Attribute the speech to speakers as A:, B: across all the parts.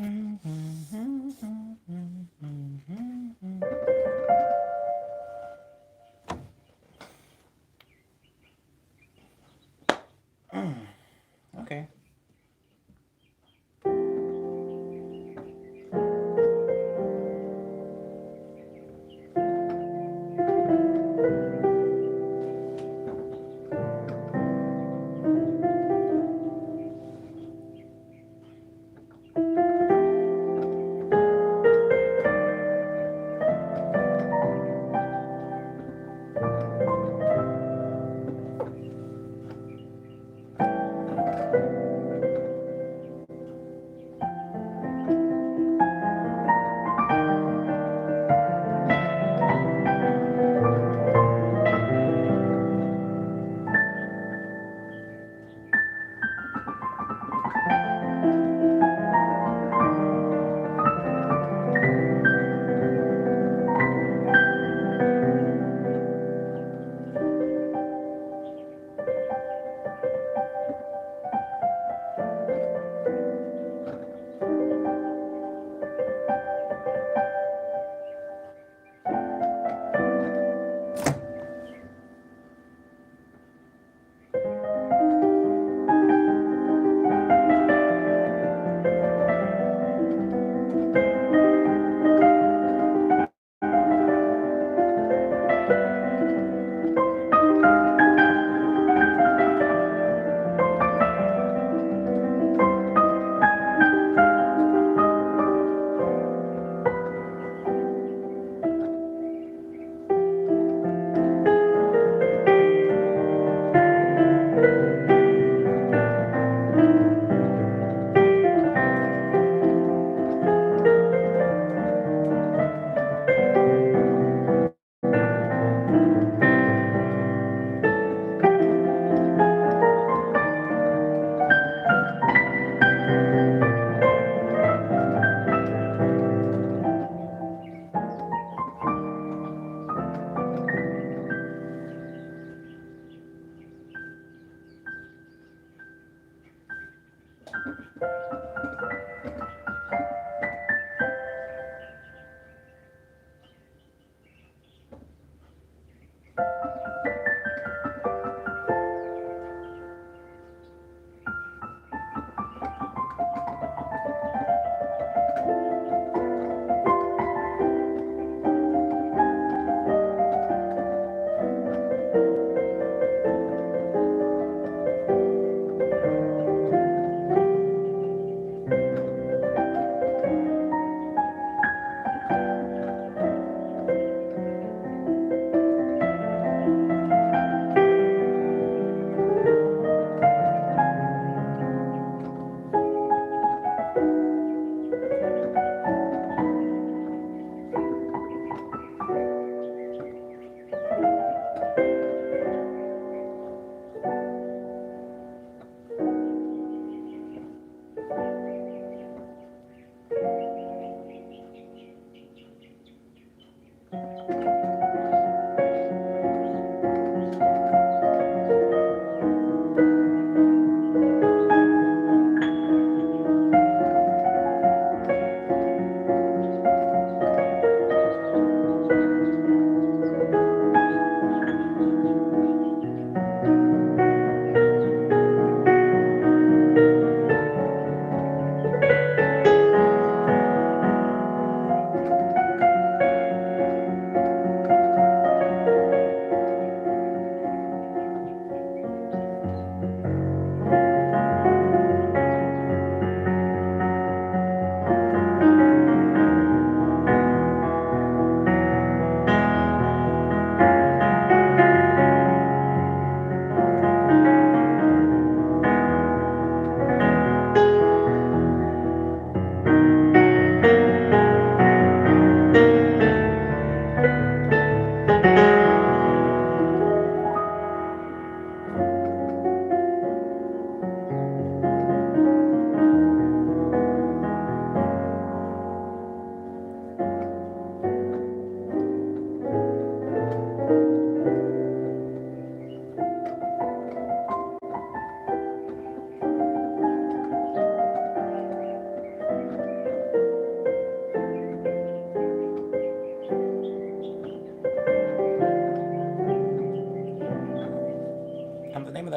A: Okay.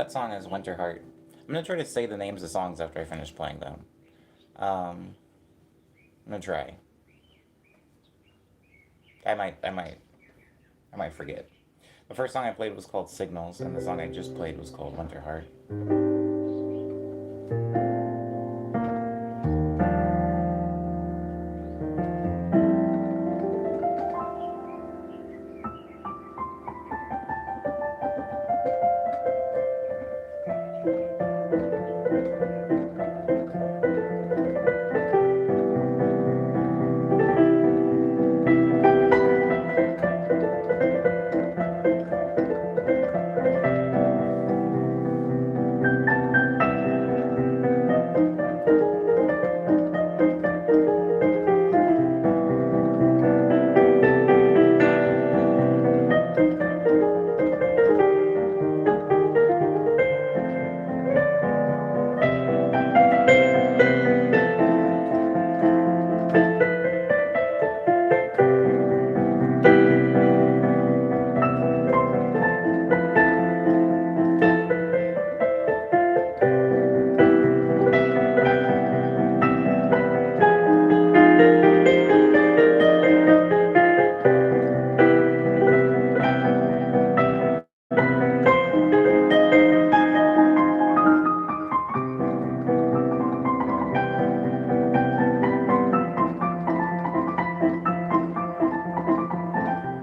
A: That song is Winter Heart. I'm gonna try to say the names of songs after I finish playing them. Um, I'm gonna try. I might, I might, I might forget. The first song I played was called Signals, and the song I just played was called Winter Heart.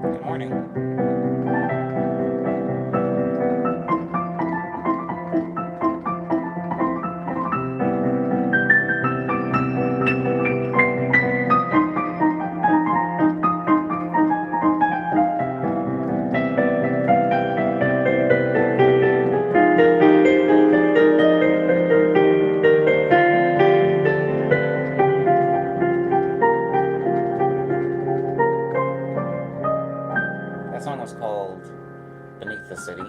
A: Good morning. That song was called Beneath the City.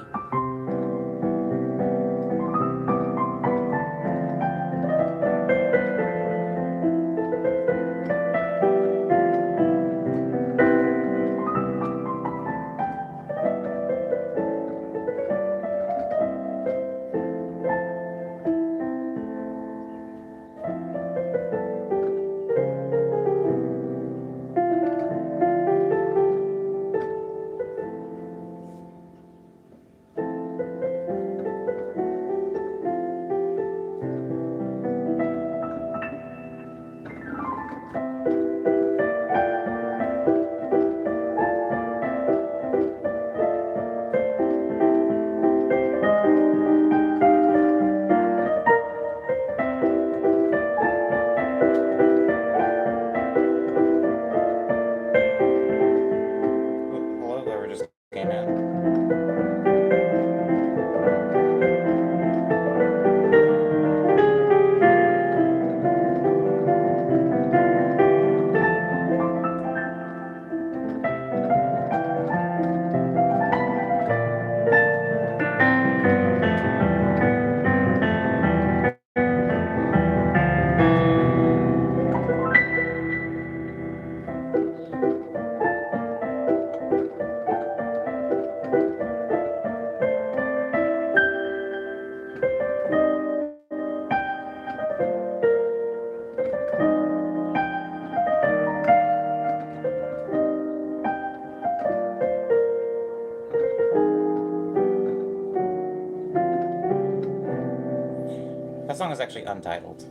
A: Hello, whoever just came in. That song is actually untitled.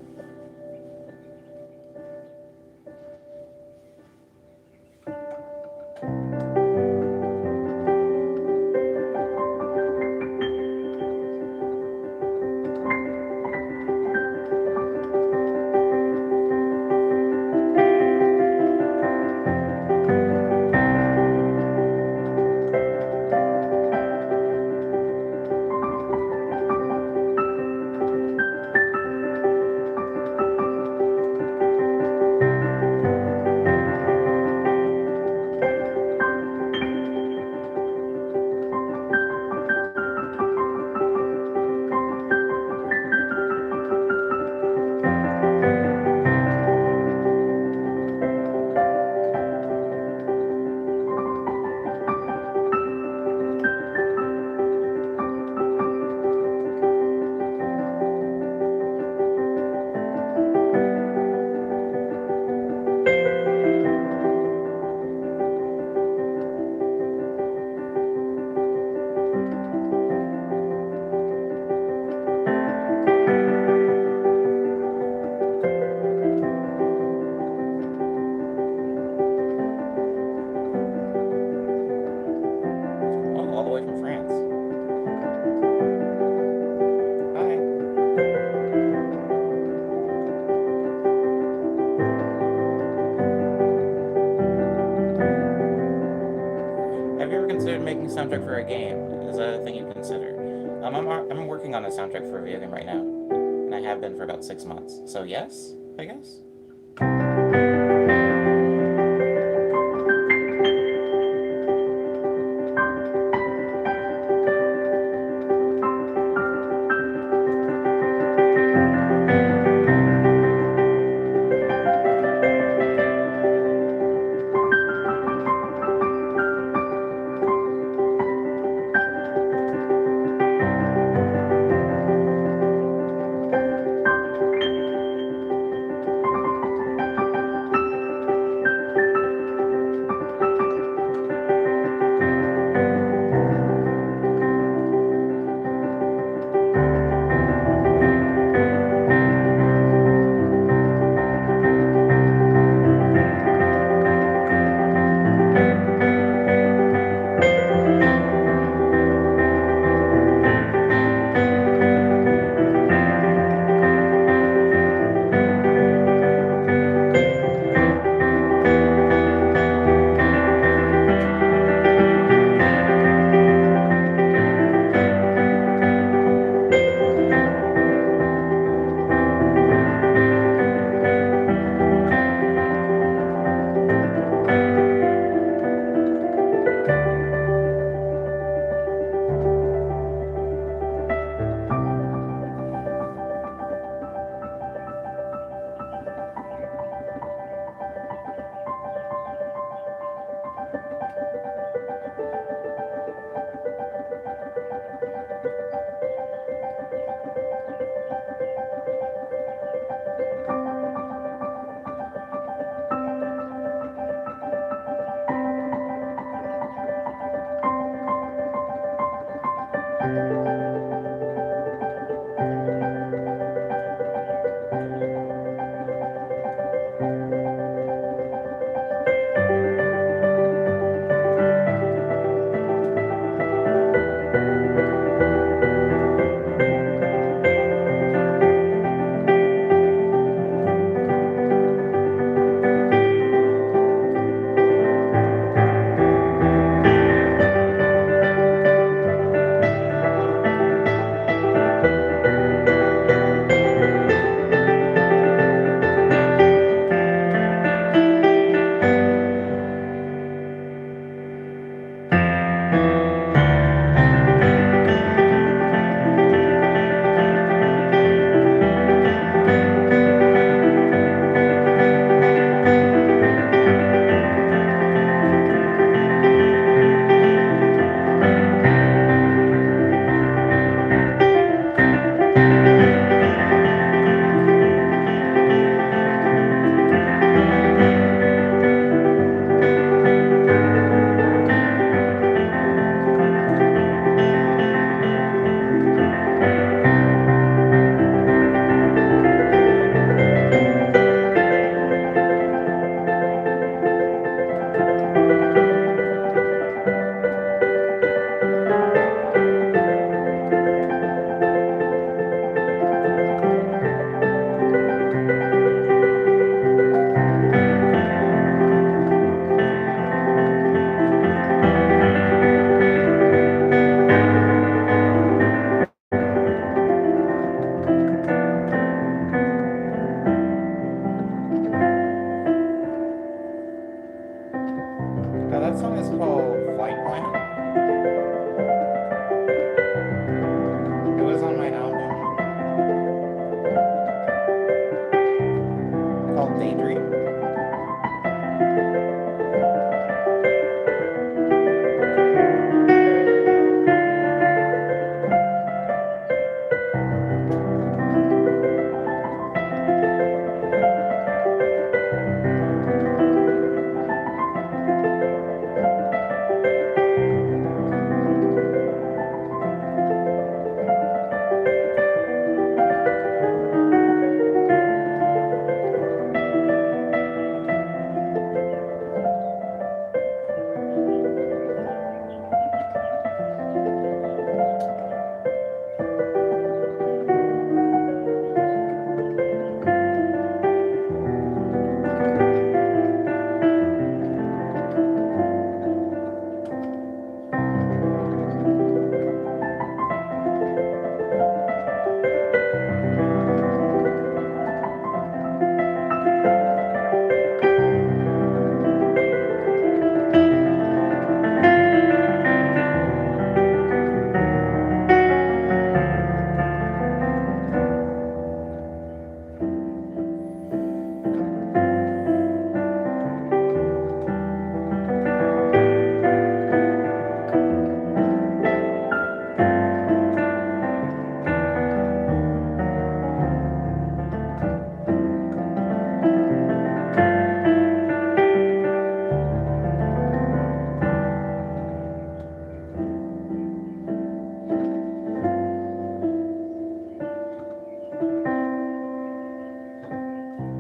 A: soundtrack for a game? Is that a thing you consider? I'm working on a soundtrack for a video game right now, and I have been for about 6 months. So yes, I guess.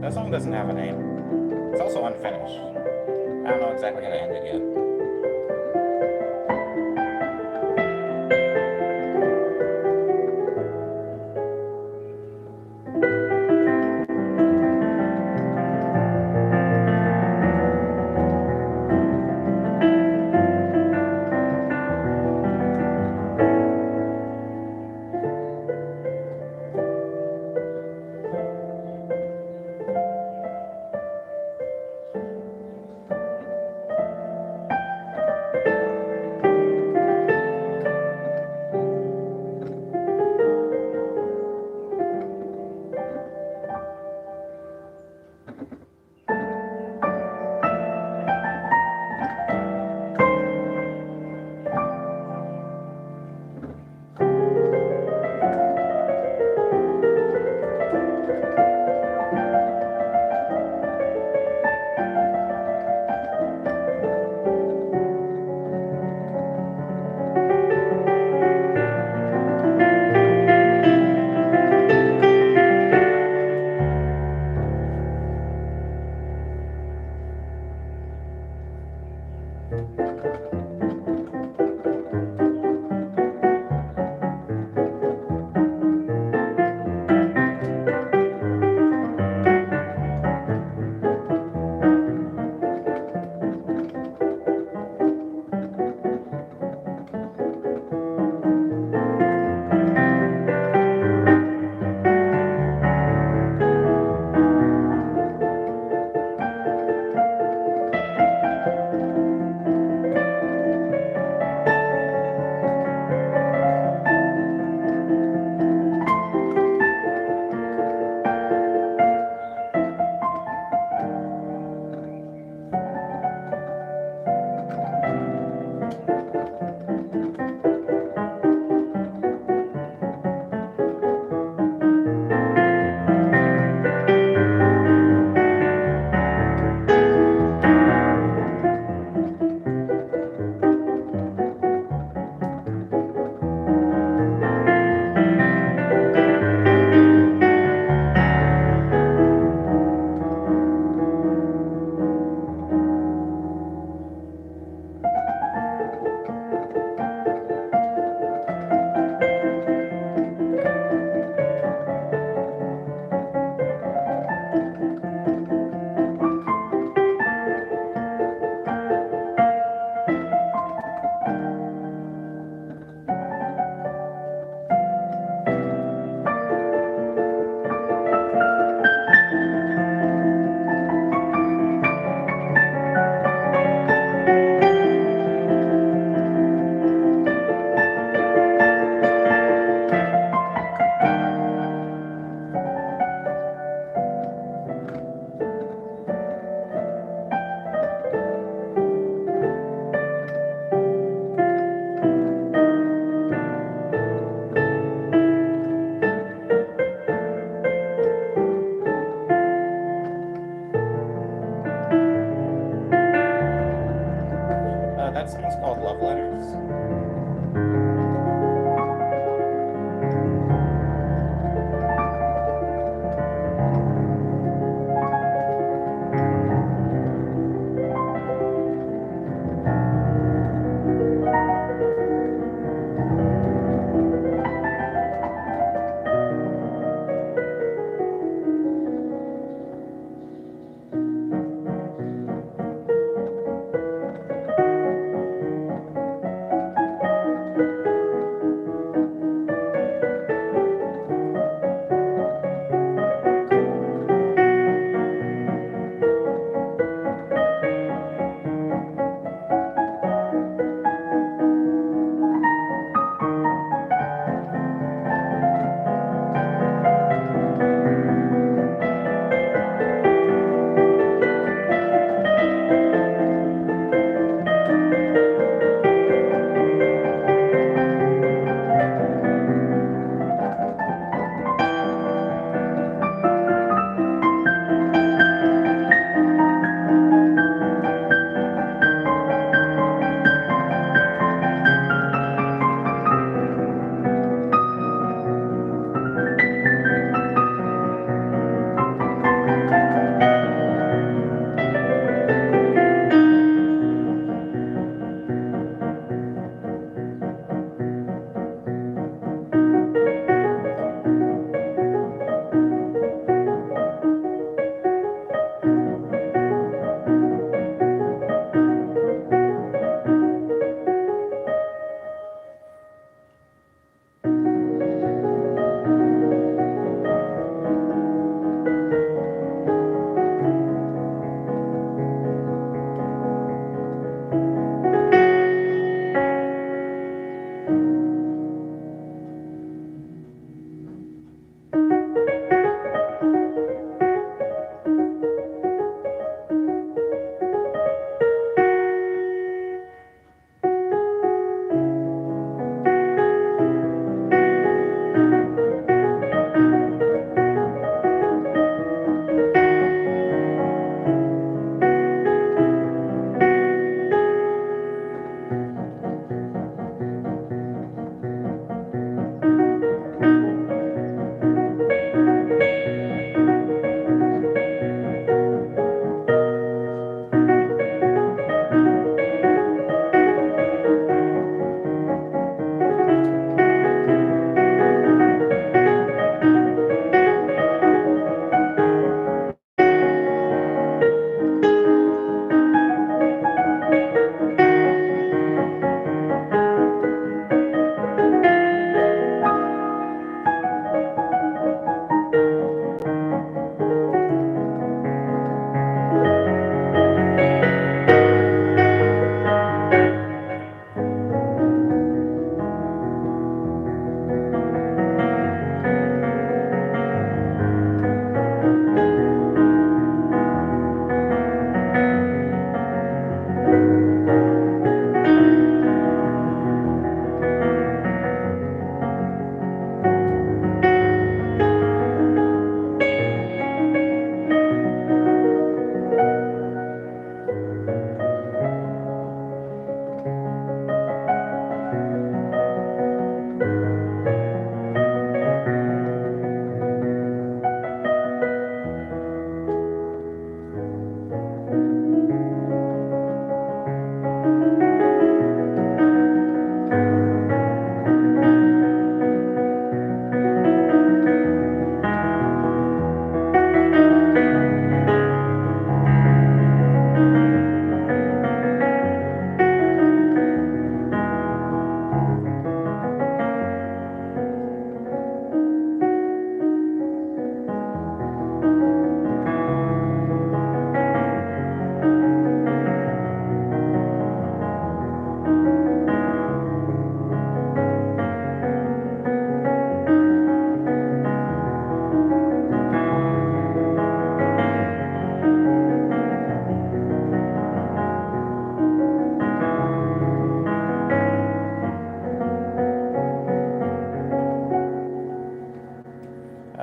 A: That song doesn't have a name. It's also unfinished. I don't know exactly how to end it yet.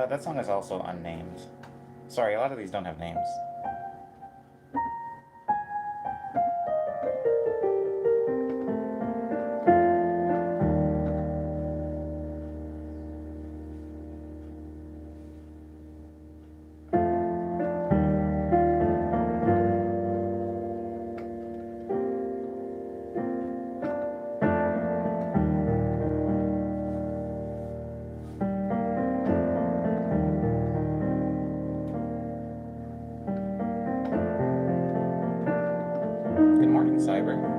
A: That song is also unnamed. Sorry, a lot of these don't have names. Good morning, Cyber.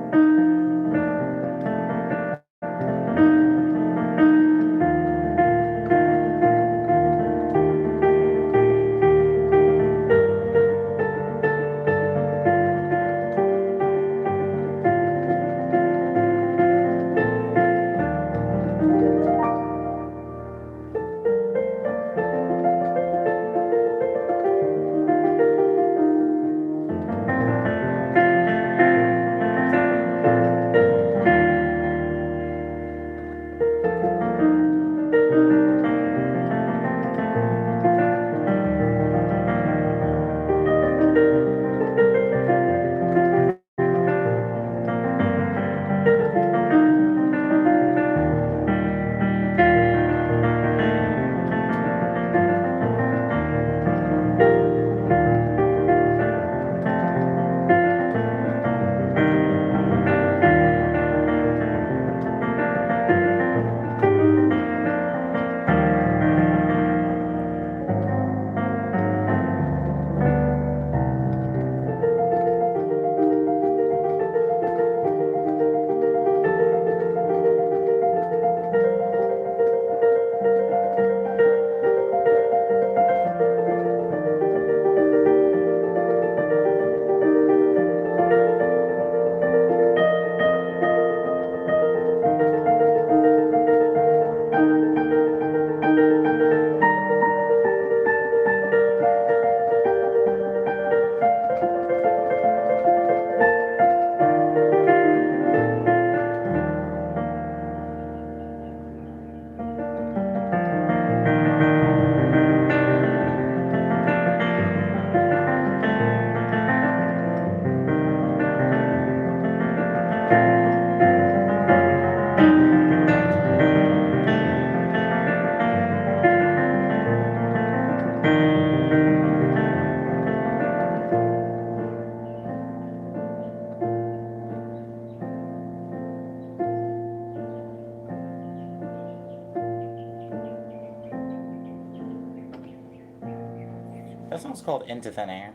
A: That song's called Into Thin Air.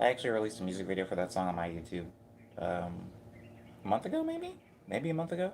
A: I actually released a music video for that song on my YouTube um, a month ago, maybe? Maybe a month ago?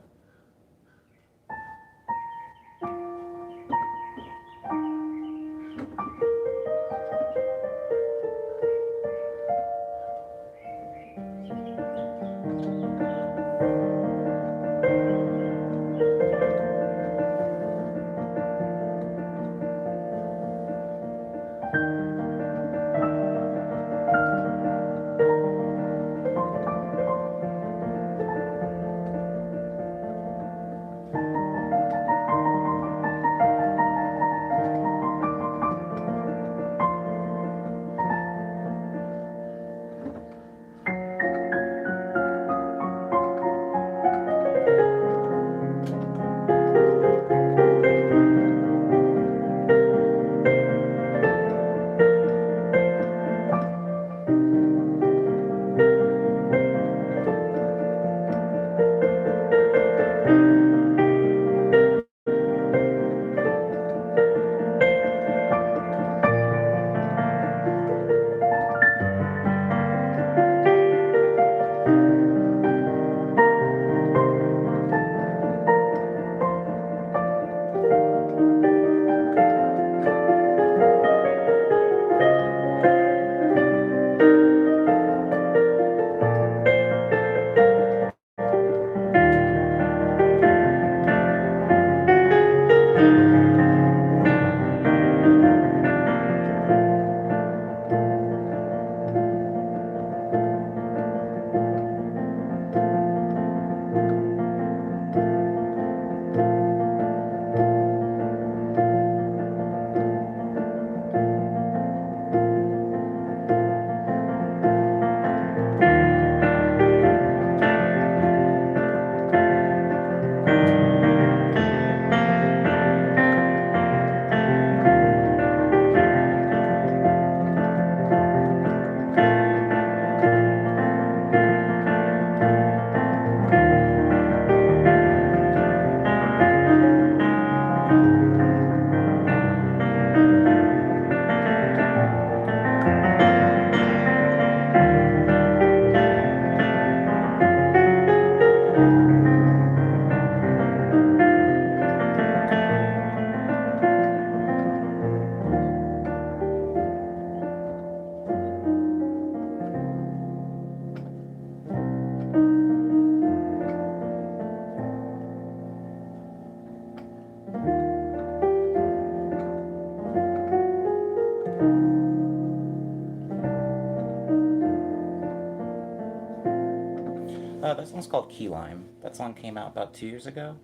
A: That song's called Key Lime. That song came out about 2 years ago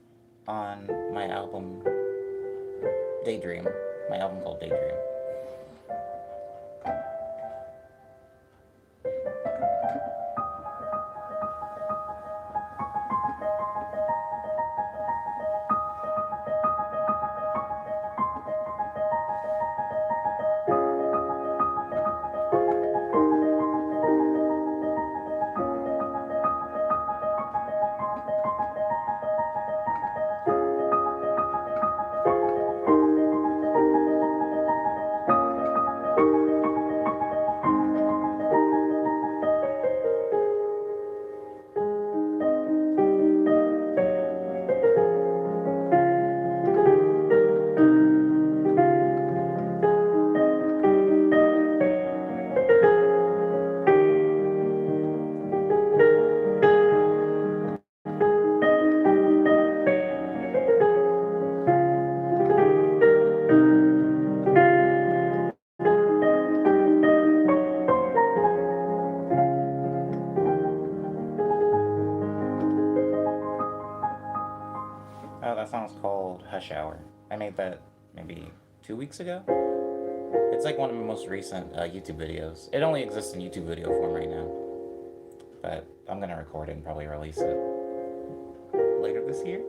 A: on my album Daydream. My album called Daydream. Oh, that song's called Hush Hour. I made that maybe 2 weeks ago. It's like one of my most recent YouTube videos. It only exists in YouTube video form right now, but I'm gonna record it and probably release it later this year.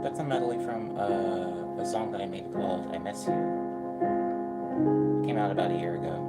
A: That's a medley from a song that I made called I Miss You. It came out about a year ago.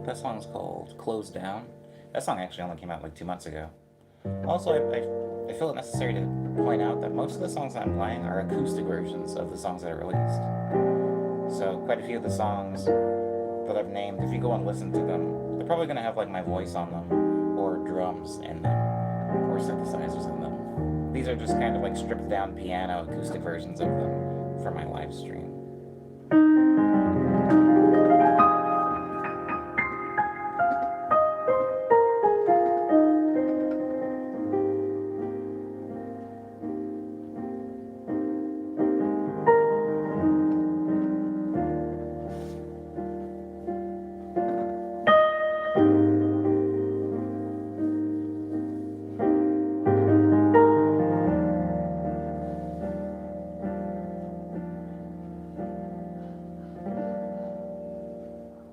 A: That song's called Closed Down. That song actually only came out like 2 months ago. Also, I feel it necessary to point out that most of the songs that I'm playing are acoustic versions of the songs that I released. So quite a few of the songs that I've named, if you go and listen to them, they're probably going to have like my voice on them, or drums in them, or synthesizers in them. These are just kind of like stripped down piano acoustic versions of them for my live stream.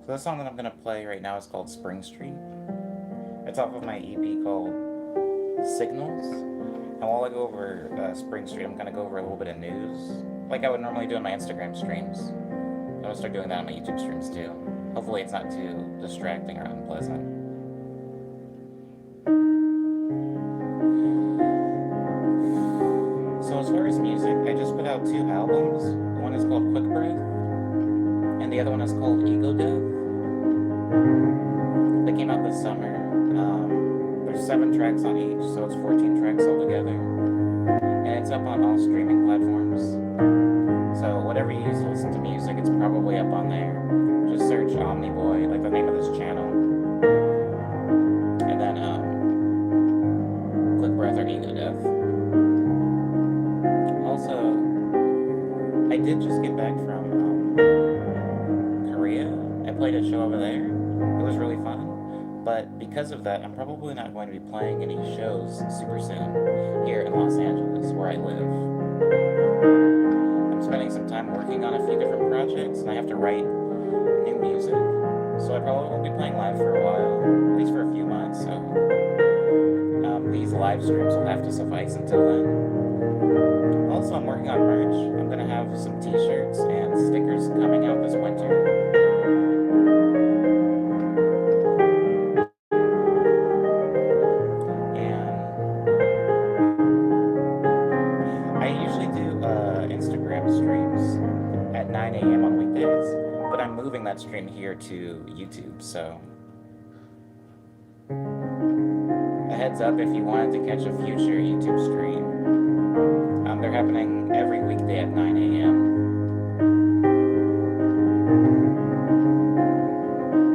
A: So the song that I'm gonna play right now is called Spring Street. It's off of my EP called Signals. And while I go over Spring Street, I'm gonna go over a little bit of news, like I would normally do on my Instagram streams. I'm gonna start doing that on my YouTube streams too. Hopefully it's not too distracting or unpleasant. So as far as music, I just put out 2 albums. One is called Quick Breath, and the other one is called Ego Death. They came out this summer. There's 7 tracks on each, so it's 14 tracks altogether. And it's up on all streaming platforms. So whatever you use to listen to music, it's probably up on there. Just search Omniboy, like the name of this channel. And then Quick Breath or Ego Death. Also, I did just get back from Korea. I played a show over there. It was really fun. But because of that, I'm probably not going to be playing any shows super soon here in Los Angeles, where I live. I'm spending some time working on a few different projects, and I have to write new music. So I probably won't be playing live for a while, at least for a few months. So these live streams will have to suffice until then. Also, I'm working on merch. I'm going to have some t-shirts and stickers coming out this winter. That stream here to YouTube, so a heads up if you wanted to catch a future YouTube stream. They're happening every weekday at 9 a.m.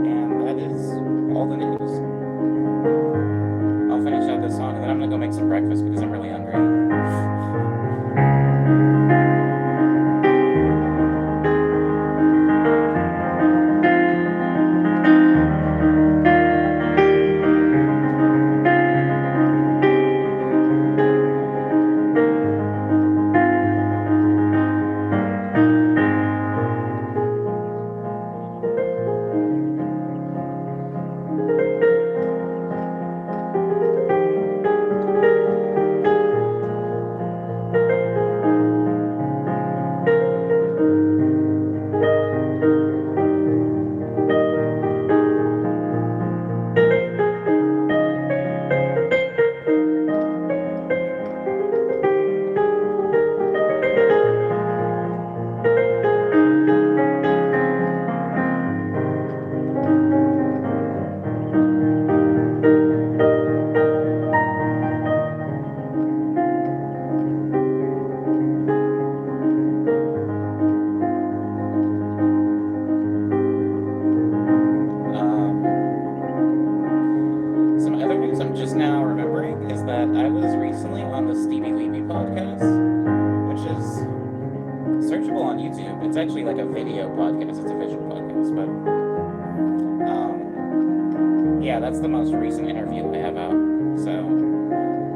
A: And that is all the news. I'll finish out this song and then I'm gonna go make some breakfast because I'm really hungry. That's the most recent interview I have out. So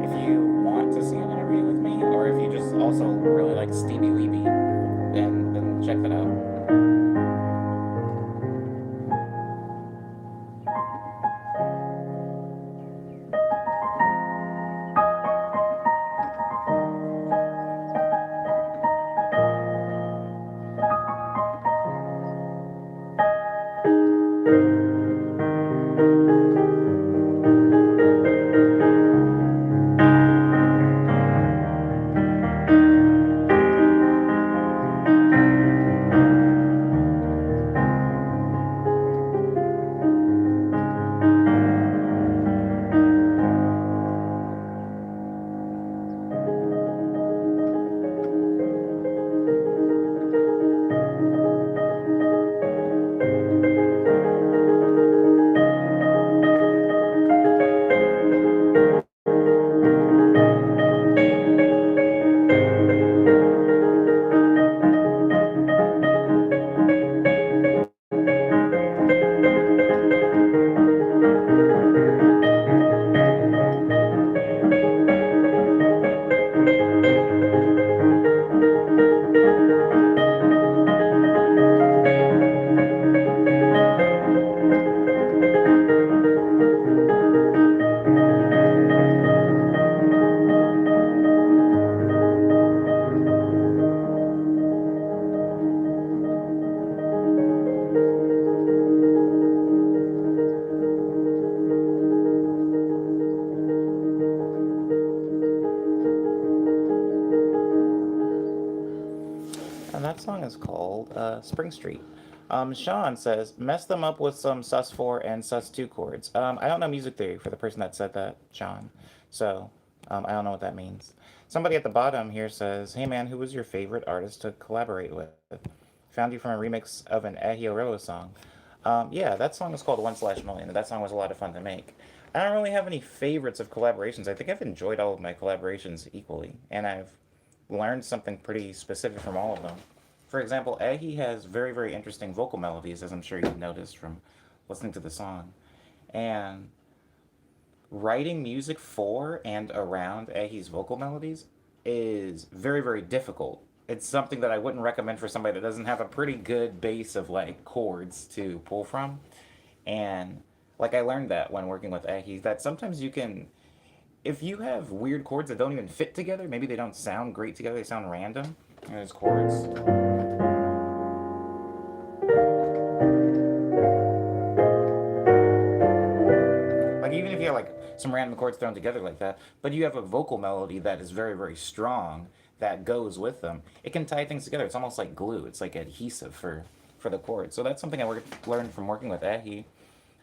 A: if you want to see an interview with me, or if you just also really like Stevie Weeby, then check that out. song is called Spring Street. Sean says, mess them up with some sus4 and sus2 chords. I don't know music theory for the person that said that, Sean. So, I don't know what that means. Somebody at the bottom here says, hey man, who was your favorite artist to collaborate with? Found you from a remix of an Ahio song. Yeah, that song is called 1/Million, and that song was a lot of fun to make. I don't really have any favorites of collaborations. I think I've enjoyed all of my collaborations equally, and I've learned something pretty specific from all of them. For example, Ahi has very, very interesting vocal melodies, as I'm sure you've noticed from listening to the song. And writing music for and around Ahi's vocal melodies is very, very difficult. It's something that I wouldn't recommend for somebody that doesn't have a pretty good base of like chords to pull from. And like I learned that when working with Ahi, that sometimes you can, if you have weird chords that don't even fit together, maybe they don't sound great together, they sound random. And there's chords. Like even if you have like some random chords thrown together like that, but you have a vocal melody that is very, very strong that goes with them, it can tie things together. It's almost like glue. It's like adhesive for the chords. So that's something I learned from working with Ahi.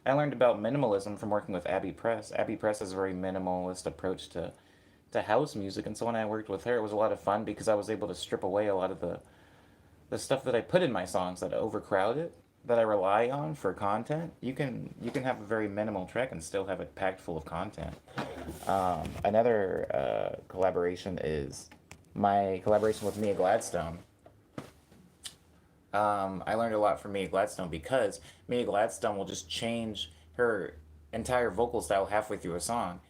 A: I learned about minimalism from working with Abby Press. Abby Press has a very minimalist approach to house music, and so when I worked with her, it was a lot of fun because I was able to strip away a lot of the stuff that I put in my songs that overcrowd it, that I rely on for content. You can have a very minimal track and still have it packed full of content. Another collaboration is my collaboration with Mia Gladstone. I learned a lot from Mia Gladstone because Mia Gladstone will just change her entire vocal style halfway through a song.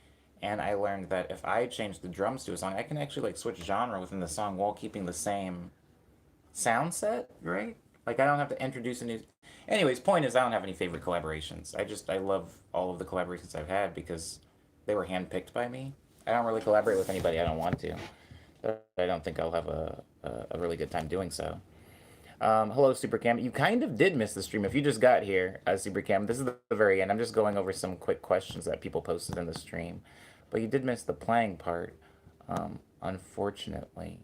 A: And I learned that if I change the drums to a song, I can actually like switch genre within the song while keeping the same sound set, right? Like I don't have to introduce a new. Anyways, point is I don't have any favorite collaborations. I love all of the collaborations I've had because they were handpicked by me. I don't really collaborate with anybody I don't want to. But I don't think I'll have a really good time doing so. Hello, Supercam. You kind of did miss the stream. If you just got here, Supercam, this is the very end. I'm just going over some quick questions that people posted in the stream. But you did miss the playing part, unfortunately.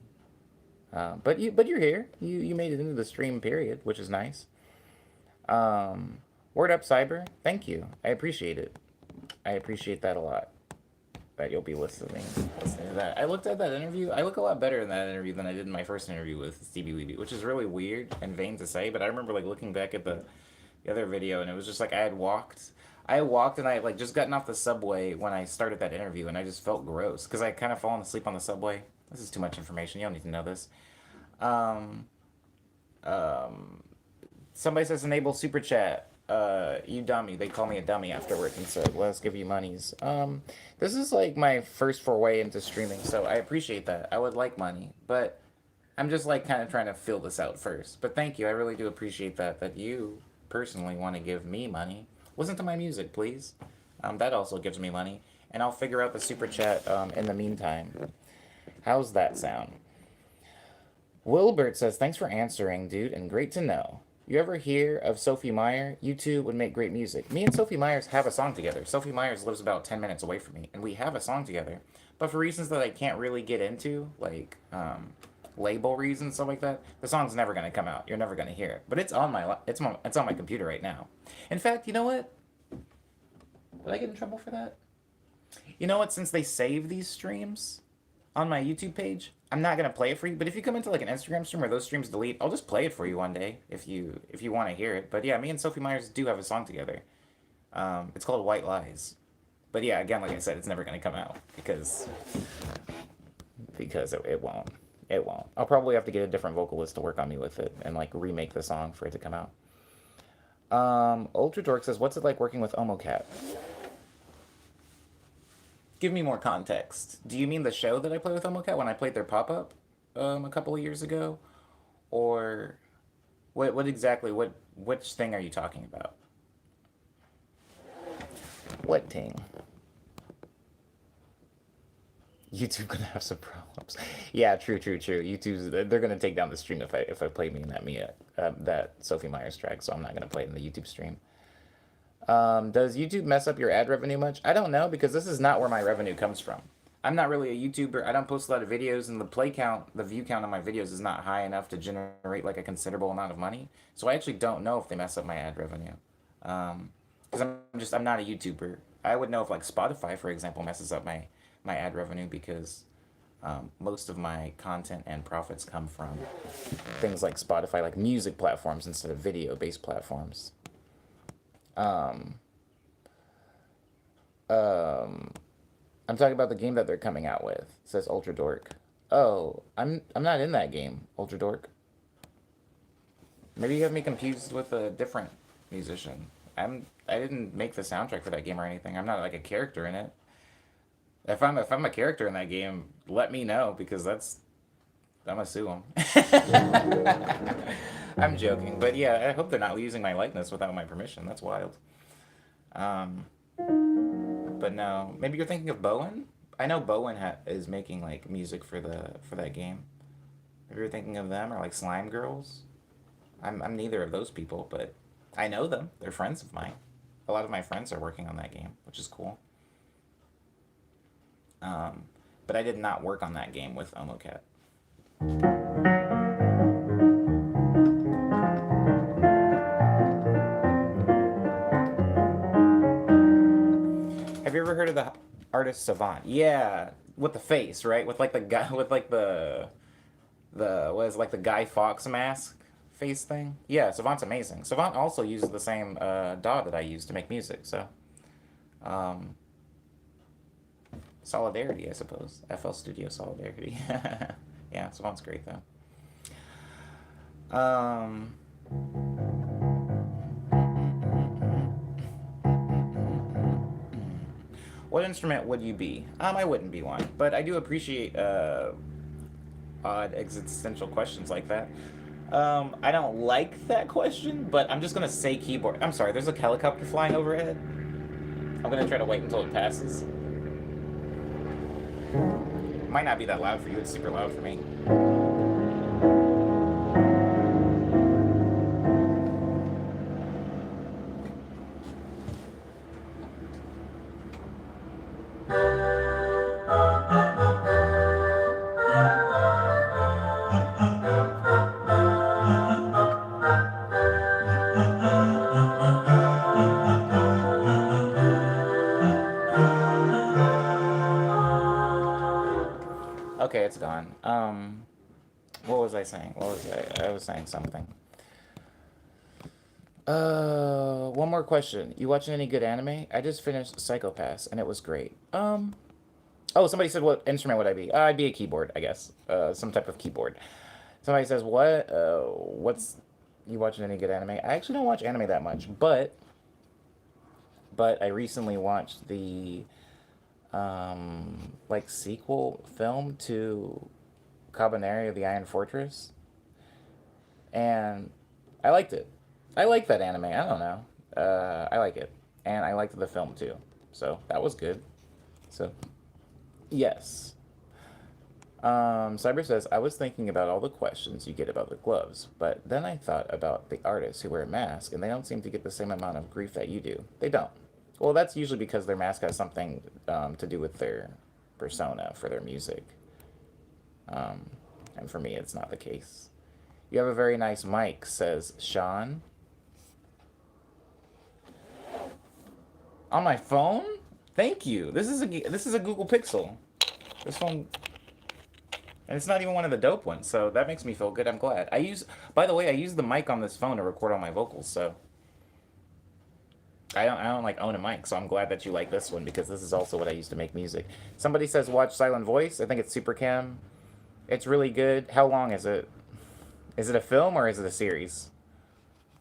A: But you're here. You made it into the stream period, which is nice. Word up, Cyber. Thank you. I appreciate it. I appreciate that a lot. That you'll be listening to that. I looked at that interview. I look a lot better in that interview than I did in my first interview with Stevie Weeby, which is really weird and vain to say. But I remember like looking back at the other video, and it was just like I walked and I had like just gotten off the subway when I started that interview, and I just felt gross because I kind of fallen asleep on the subway. This is too much information. You don't need to know this. Um, um, Somebody says enable super chat. You dummy. They call me a dummy afterwards and said, let's give you monies. This is like my first foray into streaming, so I appreciate that. I would like money, but I'm just like kind of trying to fill this out first. But thank you. I really do appreciate that you personally want to give me money. Listen to my music, please. That also gives me money. And I'll figure out the super chat in the meantime. How's that sound? Wilbert says, thanks for answering, dude, and great to know. You ever hear of Sophie Meyer? You two would make great music. Me and Sophie Myers have a song together. Sophie Myers lives about 10 minutes away from me, and we have a song together. But for reasons that I can't really get into, like label reasons, stuff like that, the song's never gonna come out. You're never gonna hear it. But it's on my computer right now. In fact, you know what? Did I get in trouble for that? You know what? Since they save these streams on my YouTube page, I'm not gonna play it for you. But if you come into like an Instagram stream where those streams delete, I'll just play it for you one day if you want to hear it. But yeah, me and Sophie Myers do have a song together. It's called White Lies. But yeah, again, like I said, it's never gonna come out because it won't. It won't. I'll probably have to get a different vocalist to work on me with it and like remake the song for it to come out. Ultra Dork says, what's it like working with Omocat? Give me more context. Do you mean the show that I play with Omocat when I played their pop-up a couple of years ago? Or what exactly, which thing are you talking about? What thing? YouTube gonna have some problems. Yeah, true. YouTube's they're gonna take down the stream if I play me in that Sophie Myers track, so I'm not gonna play it in the YouTube stream. Does YouTube mess up your ad revenue much? I don't know because this is not where my revenue comes from. I'm not really a YouTuber. I don't post a lot of videos, and the view count on my videos is not high enough to generate like a considerable amount of money. So I actually don't know if they mess up my ad revenue. Because I'm not a YouTuber. I would know if like Spotify, for example, messes up my ad revenue because most of my content and profits come from things like Spotify, like music platforms instead of video-based platforms. Um, um, I'm talking about the game that they're coming out with. It says Ultra Dork. Oh, I'm not in that game, Ultra Dork. Maybe you have me confused with a different musician. I didn't make the soundtrack for that game or anything. I'm not like a character in it. If I'm a character in that game, let me know because I'm gonna sue them. I'm joking, but yeah, I hope they're not using my likeness without my permission. That's wild. Um, but no, maybe you're thinking of Bowen. I know Bowen is making like music for that game. Maybe you're thinking of them or like Slime Girls. I'm neither of those people, but I know them. They're friends of mine. A lot of my friends are working on that game, which is cool. Um, but I did not work on that game with Omocat. Have you ever heard of the artist Savant? Yeah, with the face, right? With like the guy, with like the what is it, like the Guy Fawkes mask face thing. Yeah, Savant's amazing. Savant also uses the same DAW that I use to make music. So, um, Solidarity, I suppose. FL Studio Solidarity. Yeah, Savant's great though. Um, what instrument would you be? I wouldn't be one, but I do appreciate odd existential questions like that. I don't like that question, but I'm just gonna say keyboard. I'm sorry, there's a helicopter flying overhead. I'm gonna try to wait until it passes. It might not be that loud for you, it's super loud for me. Okay, it's gone. What was I saying? What was I? I was saying something. One more question. You watching any good anime? I just finished Psychopass and it was great. Oh, somebody said what instrument would I be? I'd be a keyboard, I guess. Some type of keyboard. Somebody says what? What's you watching any good anime? I actually don't watch anime that much, but I recently watched the like sequel film to Cabaneri of the Iron Fortress, and I liked it. I like that anime. I don't know. I like it, and I liked the film too. So that was good. So yes. Cyber says I was thinking about all the questions you get about the gloves, but then I thought about the artists who wear a mask, and they don't seem to get the same amount of grief that you do. They don't. Well, that's usually because their mask has something to do with their persona for their music. Um, and for me, it's not the case. You have a very nice mic, says Sean. On my phone? Thank you. This is a Google Pixel. This phone, and it's not even one of the dope ones, so that makes me feel good. I'm glad. By the way, I use the mic on this phone to record all my vocals, so I don't like own a mic, so I'm glad that you like this one because this is also what I use to make music. Somebody says watch Silent Voice. I think it's Supercam. It's really good. How long is it? Is it a film or is it a series?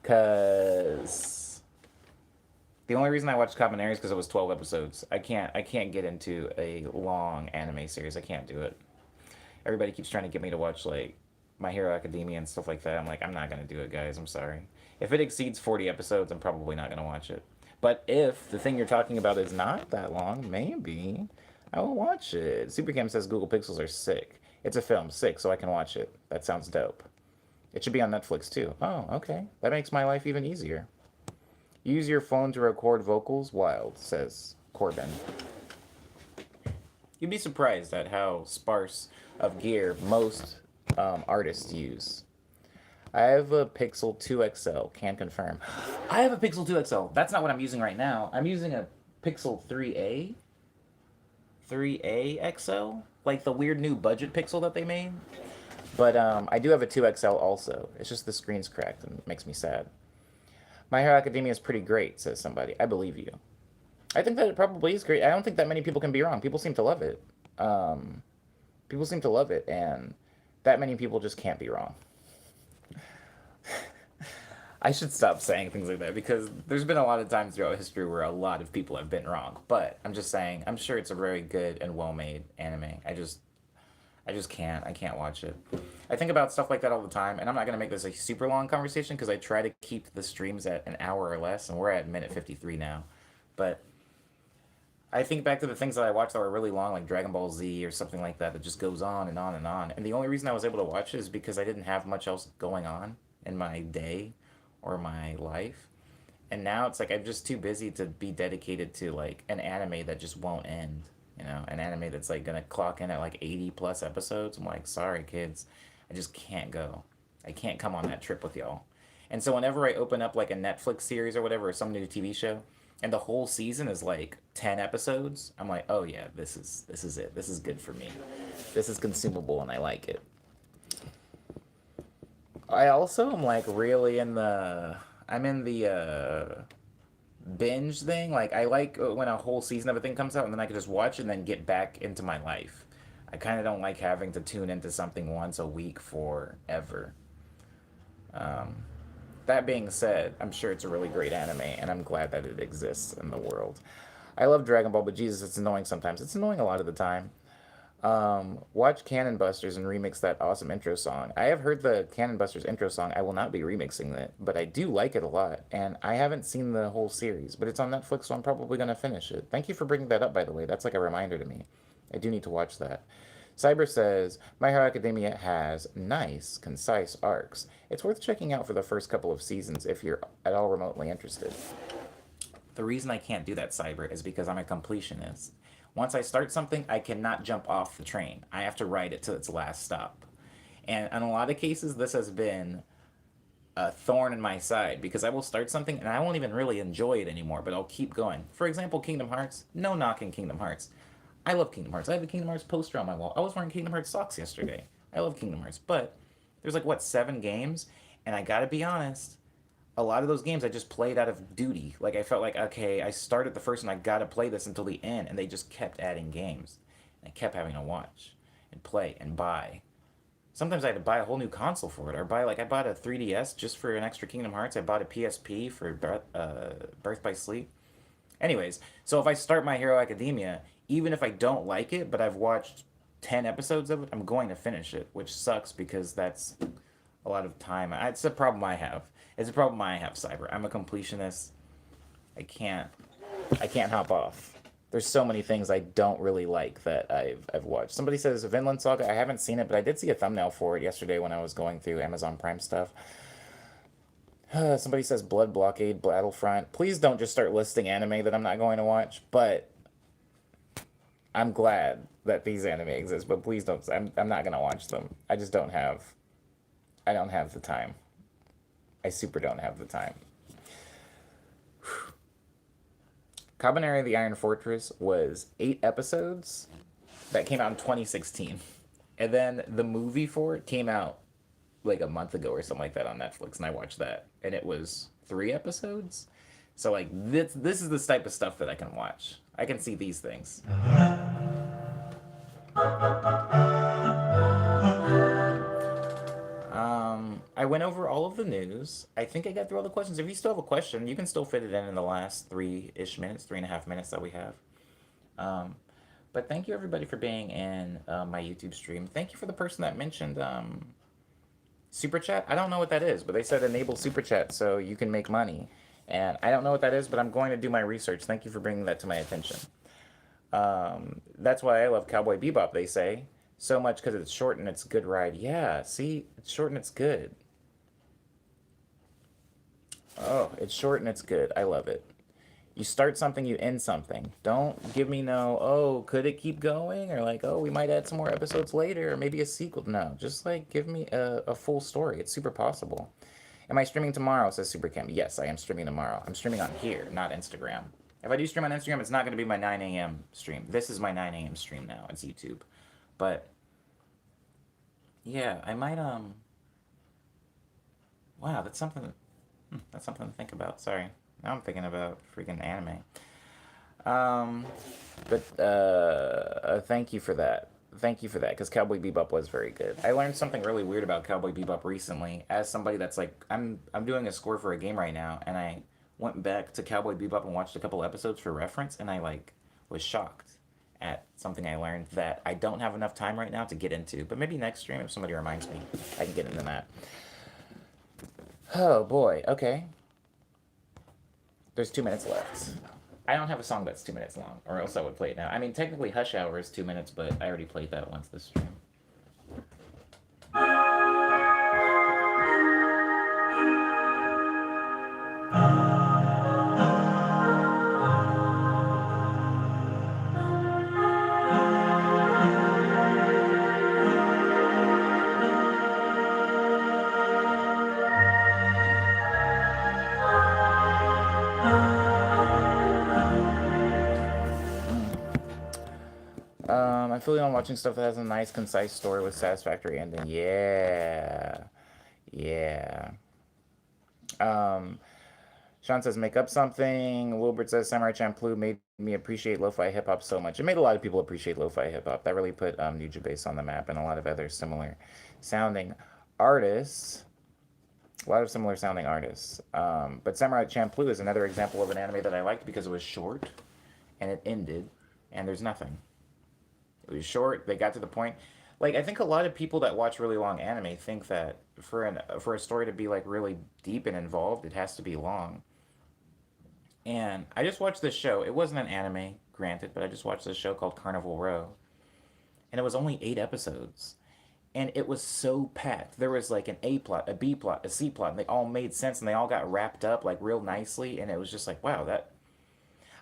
A: Cause the only reason I watched Cabaneri is because it was 12 episodes. I can't get into a long anime series. I can't do it. Everybody keeps trying to get me to watch like My Hero Academia and stuff like that. I'm like, I'm not gonna do it, guys. I'm sorry. If it exceeds 40 episodes, I'm probably not gonna watch it. But if the thing you're talking about is not that long, maybe I will watch it. Supercam says Google Pixels are sick. It's a film, sick, so I can watch it. That sounds dope. It should be on Netflix too. Oh, okay. That makes my life even easier. Use your phone to record vocals? Wild, says Corbin. You'd be surprised at how sparse of gear most artists use. I have a Pixel 2 XL, can confirm. I have a Pixel 2 XL. That's not what I'm using right now. I'm using a Pixel 3A. 3A XL? Like the weird new budget Pixel that they made. But I do have a 2XL also. It's just the screen's cracked and it makes me sad. My Hero Academia is pretty great, says somebody. I believe you. I think that it probably is great. I don't think that many people can be wrong. People seem to love it. People seem to love it, and that many people just can't be wrong. I should stop saying things like that because there's been a lot of times throughout history where a lot of people have been wrong. But I'm just saying, I'm sure it's a very good and well-made anime. I just can't. I can't watch it. I think about stuff like that all the time, and I'm not gonna make this a super long conversation because I try to keep the streams at an hour or less, and we're at minute 53 now. But I think back to the things that I watched that were really long, like Dragon Ball Z or something like that, that just goes on and on and on. And the only reason I was able to watch it is because I didn't have much else going on in my day or my life. And now it's like I'm just too busy to be dedicated to like an anime that just won't end. You know, an anime that's like gonna clock in at like 80 plus episodes. I'm like, sorry kids, I just can't go. I can't come on that trip with y'all. And so whenever I open up like a Netflix series or whatever, or some new TV show, and the whole season is like 10 episodes, I'm like, oh yeah, this is it. This is good for me. This is consumable and I like it. I also am like really in the I'm in the binge thing. Like I like when a whole season of a thing comes out and then I can just watch it and then get back into my life. I kind of don't like having to tune into something once a week forever. Um, that being said, I'm sure it's a really great anime, and I'm glad that it exists in the world. I love Dragon Ball, but Jesus, it's annoying sometimes. It's annoying a lot of the time. Watch Cannon Busters and remix that awesome intro song. I have heard the Cannon Busters intro song. I will not be remixing it, but I do like it a lot. And I haven't seen the whole series, but it's on Netflix, so I'm probably going to finish it. Thank you for bringing that up, by the way. That's like a reminder to me. I do need to watch that. Cyber says, My Hero Academia has nice, concise arcs. It's worth checking out for the first couple of seasons if you're at all remotely interested. The reason I can't do that, Cyber, is because I'm a completionist. Once I start something, I cannot jump off the train. I have to ride it to its last stop. And in a lot of cases, this has been a thorn in my side because I will start something and I won't even really enjoy it anymore, but I'll keep going. For example, Kingdom Hearts. No knocking Kingdom Hearts. I love Kingdom Hearts. I have a Kingdom Hearts poster on my wall. I was wearing Kingdom Hearts socks yesterday. I love Kingdom Hearts. But there's like, what, 7 games? And I gotta be honest, a lot of those games I just played out of duty. Like I felt like, okay, I started the first one, I gotta play this until the end, and they just kept adding games. And I kept having to watch and play and buy. Sometimes I had to buy a whole new console for it, or buy like I bought a 3DS just for an extra Kingdom Hearts. I bought a PSP for Birth by Sleep. Anyways, so if I start My Hero Academia, even if I don't like it, but I've watched 10 episodes of it, I'm going to finish it, which sucks because that's a lot of time. It's a problem I have. It's a problem I have, Cyber. I'm a completionist. I can't I can't hop off. There's so many things I don't really like that I've watched. Somebody says Vinland Saga. I haven't seen it, but I did see a thumbnail for it yesterday when I was going through Amazon Prime stuff. Somebody says Blood Blockade, Battlefront. Please don't just start listing anime that I'm not going to watch, but I'm glad that these anime exist, but please don't. I'm not going to watch them. I just don't have. I don't have the time. I super don't have the time. Kabaneri the Iron Fortress was 8 episodes that came out in 2016. And then the movie for it came out like a month ago or something like that on Netflix, and I watched that. And it was 3 episodes. So like this is the type of stuff that I can watch. I can see these things. I went over all of the news. I think I got through all the questions. If you still have a question, you can still fit it in the last 3-ish minutes, 3.5 minutes that we have. But thank you everybody for being in my YouTube stream. Thank you for the person that mentioned Super Chat. I don't know what that is, but they said enable Super Chat so you can make money. And I don't know what that is, but I'm going to do my research. Thank you for bringing that to my attention. That's why I love Cowboy Bebop, they say. So much because it's short and it's a good ride. Yeah, see? It's short and it's good. Oh, it's short and it's good. I love it. You start something, you end something. Don't give me no, oh, could it keep going? Or like, oh, we might add some more episodes later, or maybe a sequel. No, just like give me a full story. It's super possible. Am I streaming tomorrow? Says Supercam. Yes, I am streaming tomorrow. I'm streaming on here, not Instagram. If I do stream on Instagram, it's not going to be my 9 a.m. stream. This is my 9 a.m. stream now. It's YouTube. But, yeah, I might, wow, that's something, that's something to think about. Sorry. Now I'm thinking about freaking anime. Thank you for that. Thank you for that, because Cowboy Bebop was very good. I learned something really weird about Cowboy Bebop recently. As somebody that's like, I'm doing a score for a game right now, and I went back to Cowboy Bebop and watched a couple episodes for reference, and I like was shocked at something I learned that I don't have enough time right now to get into. But maybe next stream, if somebody reminds me, I can get into that. Oh boy. Okay. There's 2 minutes left. I don't have a song that's 2 minutes long, or else I would play it now. I mean, technically Hush Hour is 2 minutes, but I already played that once this stream. I feel like I'm watching stuff that has a nice, concise story with satisfactory ending. Yeah. Yeah. Sean says, make up something. Wilbert says, Samurai Champloo made me appreciate lo-fi hip-hop so much. It made a lot of people appreciate lo-fi hip-hop. That really put Nuja Bass on the map and a lot of other similar sounding artists. A lot of similar sounding artists. But Samurai Champloo is another example of an anime that I liked because it was short and it ended and there's nothing. It was short. They got to the point. Like, I think a lot of people that watch really long anime think that for a story to be like really deep and involved, it has to be long. And I just watched this show. It wasn't an anime, granted, but I just watched this show called Carnival Row, and it was only 8 episodes, and it was so packed. There was like an A plot, a B plot, a C plot, and they all made sense, and they all got wrapped up like real nicely, and it was just like, wow, that.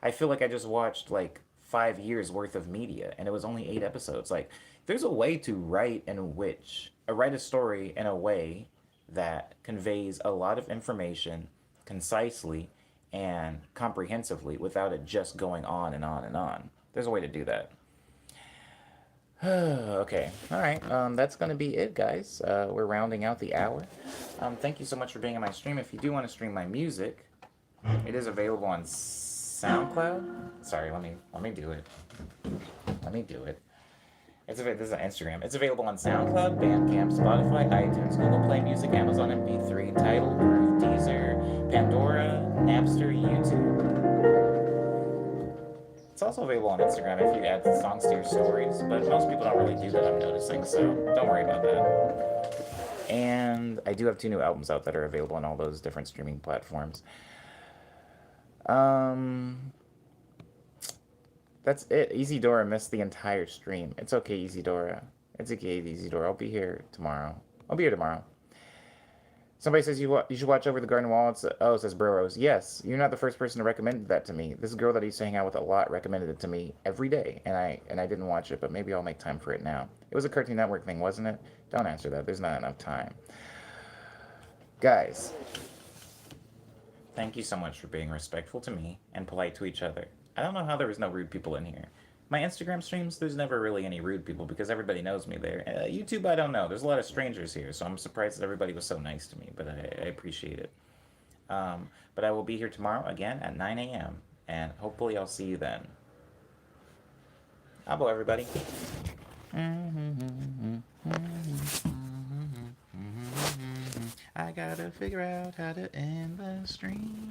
A: I feel like I just watched like 5 years worth of media, and it was only 8 episodes. Like, there's a way to write a story in a way that conveys a lot of information concisely and comprehensively without it just going on and on and on. There's a way to do that. Okay, all right. That's gonna be it, guys. We're rounding out the hour. Thank you so much for being on my stream. If you do want to stream my music, it is available on SoundCloud. Sorry, let me do it. Let me do it. This is on Instagram. It's available on SoundCloud, Bandcamp, Spotify, iTunes, Google Play Music, Amazon MP3, Tidal, Groove, Deezer, Pandora, Napster, YouTube. It's also available on Instagram if you add songs to your stories, but most people don't really do that, I'm noticing, so don't worry about that. And I do have 2 new albums out that are available on all those different streaming platforms. That's it. Easy Dora missed the entire stream. It's okay, Easy Dora. It's okay, Easy Dora. I'll be here tomorrow. Somebody says you should watch Over the Garden Wall. It says Burrows. Yes, you're not the first person to recommend that to me. This girl that I used to hang out with a lot recommended it to me every day, and I didn't watch it, but maybe I'll make time for it now. It was a Cartoon Network thing, wasn't it? Don't answer that. There's not enough time. Guys, thank you so much for being respectful to me and polite to each other. I don't know how there was no rude people in here. My Instagram streams, there's never really any rude people because everybody knows me there. YouTube, I don't know. There's a lot of strangers here, so I'm surprised that everybody was so nice to me, but I appreciate it. But I will be here tomorrow again at 9 a.m., and hopefully I'll see you then. Abo, everybody. I gotta figure out how to end the stream.